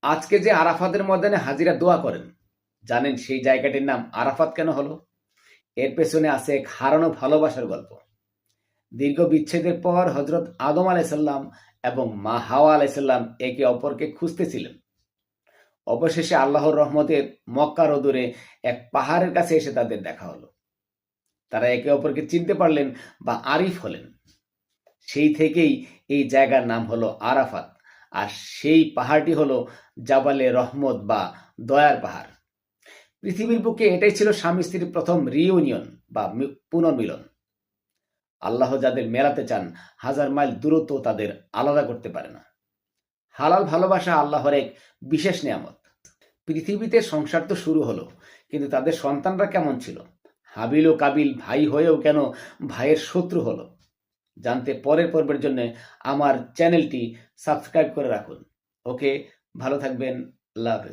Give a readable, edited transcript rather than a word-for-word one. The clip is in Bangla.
আজকে যে আরাফাতের ময়দানে হাজিরা দোয়া করেন, জানেন সেই জায়গাটির নাম আরাফাত কেন হলো? এর পেছনে আছে এক হারানো ভালোবাসার গল্প। দীর্ঘ বিচ্ছেদের পর হজরত আদম আলাইসাল্লাম এবং মা হাওয়া আলাইসাল্লাম একে অপরকে খুঁজতেছিলেন। অবশেষে আল্লাহর রহমতে মক্কার অদূরে এক পাহাড়ের কাছে এসে তাদের দেখা হলো। তারা একে অপরকে চিনতে পারলেন বা আরিফ হলেন। সেই থেকেই এই জায়গার নাম হলো আরাফাত। আর সেই পাহাড়টি হলো জাবালে রহমত বা দয়ার পাহাড়। পৃথিবীর বুকে এটাই ছিল স্বামী স্ত্রীর প্রথম রিইউনিয়ন বা পুনর্মিলন। আল্লাহ যাদের মেলাতে চান, হাজার মাইল দূরত্ব তাদের আলাদা করতে পারে না। হালাল ভালোবাসা আল্লাহর এক বিশেষ নিয়ামত। পৃথিবীতে সংসার তো শুরু হলো, কিন্তু তাদের সন্তানরা কেমন ছিল? হাবিল ও কাবিল ভাই হয়েও কেন ভাইয়ের শত্রু হলো? জানতে পরের পর্বের জন্য আমার চ্যানেলটি সাবস্ক্রাইব করে রাখুন। ওকে, ভালো থাকবেন। আল্লাহ হাফেজ।